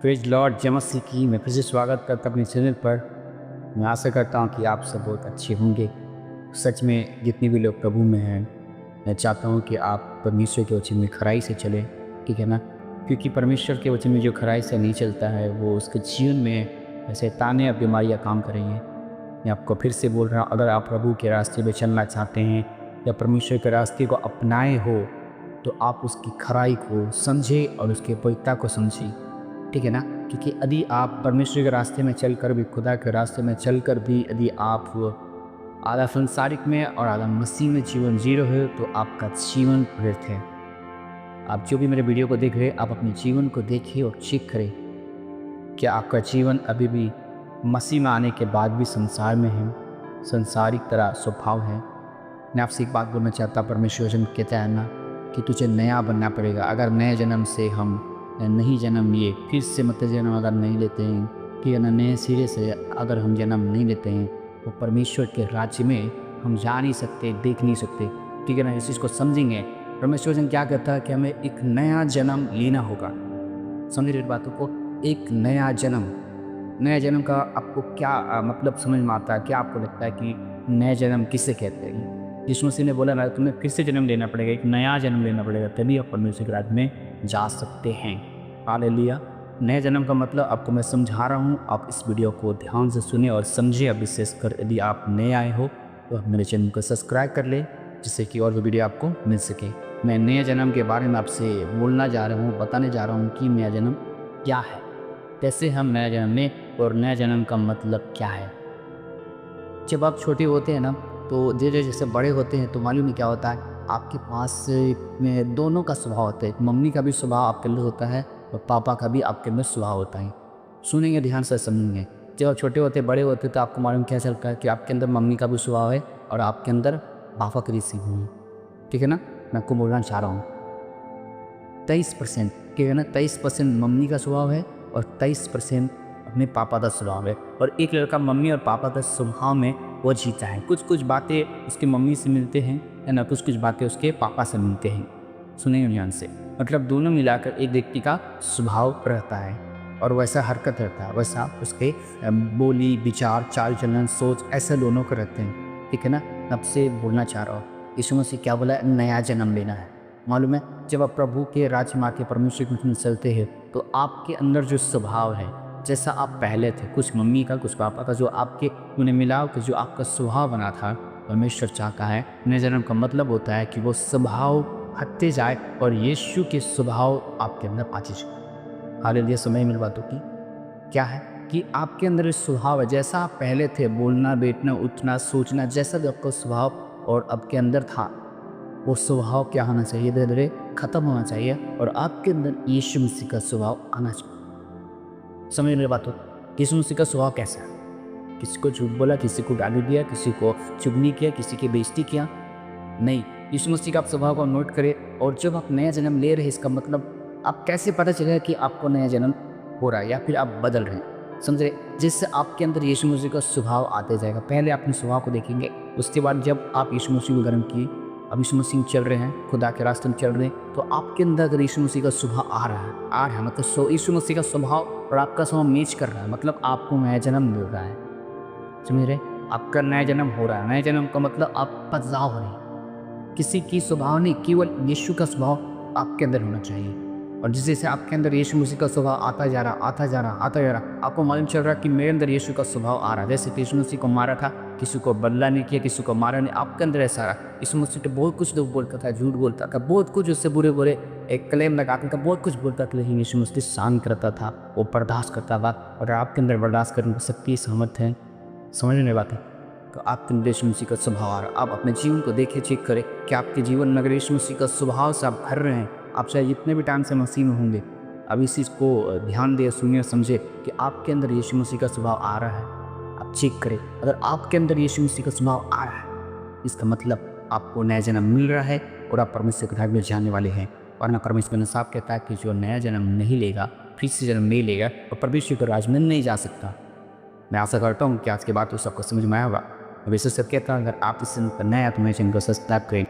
Praise Lord जय मसीह की। मैं फिर से स्वागत करता अपने चैनल पर। मैं आशा करता हूँ कि आप सब बहुत अच्छे होंगे। सच में जितने भी लोग प्रभु में हैं, मैं चाहता हूँ कि आप परमेश्वर के वचन में खराई से चलें, ठीक है ना। क्योंकि परमेश्वर के वचन में जो खराई से नहीं चलता है वो उसके जीवन में शैतान या बीमारियाँ काम करेंगे। मैं आपको फिर से बोल रहा हूँ, अगर आप प्रभु के रास्ते पर चलना चाहते हैं या परमेश्वर के रास्ते को अपनाए हो तो आप उसकी खराई को समझें और उसके पवित्रता को समझें, ठीक है ना। क्योंकि यदि आप परमेश्वर के रास्ते में चलकर भी, खुदा के रास्ते में चलकर भी यदि आप आधा संसारिक में और आधा मसीह में जीवन जी रहे हो तो आपका जीवन व्यर्थ है। आप जो भी मेरे वीडियो को देख रहे हैं, आप अपने जीवन को देखिए और चेक करें क्या आपका जीवन अभी भी मसीह में आने के बाद भी संसार में है, संसारिक तरह स्वभाव है। मैं आपसे एक बात बोलना चाहता, परमेश्वर वचन कहता है ना कि तुझे नया बनना पड़ेगा। अगर नए जन्म से हम नहीं जन्म लिए, फिर से मतलब जन्म अगर नहीं लेते हैं, कि नए सिरे से अगर हम जन्म नहीं लेते हैं तो परमेश्वर के राज्य में हम जा नहीं सकते, देख नहीं सकते, ठीक है ना। इस चीज़ को समझेंगे। परमेश्वर वचन क्या कहता है कि हमें एक नया जन्म लेना होगा। समझ रहे बातों को, एक नया जन्म का आपको क्या मतलब समझ में आता है? क्या आपको लगता है कि नया जन्म किसे कहते हैं? यीशु मसीह ने बोला ना, तुम्हें फिर से जन्म लेना पड़ेगा, एक नया जन्म लेना पड़ेगा, तभी आप परमेश्वर के राज्य में जा सकते हैं। हालेलुया। नए जन्म का मतलब आपको मैं समझा रहा हूँ, आप इस वीडियो को ध्यान से सुने और समझे। अब विशेषकर यदि आप नए आए हो तो आप मेरे चैनल को सब्सक्राइब कर ले, जिससे कि और भी वीडियो आपको मिल सके। मैं नए जन्म के बारे में आपसे बोलना जा रहा हूँ, बताने जा रहा हूँ कि नया जन्म क्या है, कैसे हम नया जन्म लें और नया जन्म का मतलब क्या है। जब आप छोटे होते हैं ना तो धीरे जैसे बड़े होते हैं तो मालूम नहीं क्या होता है, आपके पास में दोनों का स्वभाव होता है। मम्मी का भी स्वभाव आपके अंदर होता है और पापा का भी आपके अंदर स्वभाव होता है। सुनेंगे, ध्यान से समझेंगे। जब आप छोटे होते बड़े होते तो आपको मालूम क्या चलता है कि आपके अंदर मम्मी का भी स्वभाव है और आपके अंदर पापा का भी स्वभाव है, ठीक है ना। मैं आपको बोलना चाह रहा हूँ 23%, ठीक है ना, 23% मम्मी का स्वभाव है और 23% अपने पापा का स्वभाव है। और एक लड़का मम्मी और पापा का स्वभाव में वो जीता है। कुछ कुछ बातें उसकी मम्मी से मिलते हैं, है ना, कुछ कुछ बातें उसके पापा से मिलते हैं। सुनेंगे ध्यान से, मतलब दोनों मिलाकर एक व्यक्ति का स्वभाव रहता है और वैसा हरकत रहता है, वैसा उसके बोली, विचार, चाल चलन, सोच ऐसे दोनों को रहते हैं, ठीक है ना। अब से बोलना चाह रहा हूँ, यीशु मसीह क्या बोला? नया जन्म लेना है। मालूम है, जब आप प्रभु के राज्य में आके परमेश्वर के वचन चलते हैं तो आपके अंदर जो स्वभाव है, जैसा आप पहले थे, कुछ मम्मी का कुछ पापा का, जो आपके उन्हें मिलाव के जो आपका स्वभाव बना था, परमेश्वर चाहता है नए जन्म का मतलब होता है कि वो स्वभाव हटते जाए और यीशु के स्वभाव आपके अंदर आते जाए। हालेलुया। समय मिल बातों की क्या है कि आपके अंदर स्वभाव है, जैसा आप पहले थे, बोलना, बैठना, उठना, सोचना, जैसा भी आपका स्वभाव और आपके अंदर था, वो स्वभाव क्या होना चाहिए? धीरे धीरे खत्म होना चाहिए और आपके अंदर यीशु मसीह का स्वभाव आना चाहिए। समझ मेरी बात हो? यीशु मसीह का स्वभाव कैसा है? किसी को झूठ बोला, किसी को गाली दिया, किसी को चुगली किया, किसी की बेइज्जती किया? नहीं। यीशु मसीह का आप स्वभाव को नोट करें। और जब आप नया जन्म ले रहे हैं, इसका मतलब आप कैसे पता चलेगा कि आपको नया जन्म हो रहा है या फिर आप बदल रहे हैं? समझ रहे? जिससे आपके अंदर यीशु मसीह का स्वभाव आते जाएगा। पहले अपने स्वभाव को देखेंगे, उसके बाद जब आप यीशु मसीह को ग्रहण किए, अब यीशु मसीह चल रहे हैं, खुदा के रास्ते में चल रहे हैं, तो आपके अंदर अगर यीशु मसीह का स्वभाव आ रहा है मतलब यीशु मसीह का स्वभाव और आपका स्वभाव मैच कर रहा है, मतलब आपको नया जन्म मिल रहा है। समझ रहे? आपका नया जन्म हो रहा है। नया जन्म का मतलब आप बदलाव हो रहे हैं। किसी की स्वभाव नहीं, केवल यीशु का स्वभाव आपके अंदर होना चाहिए। और जिस जैसे आपके अंदर यीशु मसीह का स्वभाव आता जा रहा, आपको मालूम चल रहा है कि मेरे अंदर यीशु का स्वभाव आ रहा है। जैसे यीशु मसीह को मारा था, किसी को बदला नहीं किया, किसी को मारा नहीं, आपके अंदर ऐसा रहा। यीशु मसीह तो बहुत कुछ लोग बोलता था, झूठ बोलता था, बहुत कुछ उससे बुरे बुरे एक क्लेम लगाता था, बहुत कुछ बोलता था, लेकिन यीशु मसीह शांत करता था, वो बर्दाश्त करता था। और आपके अंदर बर्दाश्त करने की शक्ति, सामर्थ है। समझने बात है? तो आपके अंदर यीशु मसीह का स्वभाव आ रहा है। आप अपने जीवन को देखिए, चेक करें कि आपके जीवन में अगर यीशु मसीह का स्वभाव से आप भर रहे हैं, आप चाहे जितने भी टाइम से मसीह में होंगे, अब इस चीज़ को ध्यान दे, सुनिए, समझे कि आपके अंदर यीशु मसीह का स्वभाव आ रहा है। आप चेक करें, अगर आपके अंदर यीशु मसीह का स्वभाव आ रहा है, इसका मतलब आपको नया जन्म मिल रहा है और आप परमेश्वर के राज्य में जाने वाले हैं। वरना परमेश्वर ने साफ कहता है कि जो नया जन्म नहीं लेगा, फिर से जन्म नहीं लेगा, और परमेश्वर के राज्य में नहीं जा सकता। मैं आशा करता हूँ कि आज के बाद तो सबको समझ में आया होगा। वैसे सब कहता हूँ, अगर आप इससे नया तो मेरे चैनल को सब्सक्राइब करें।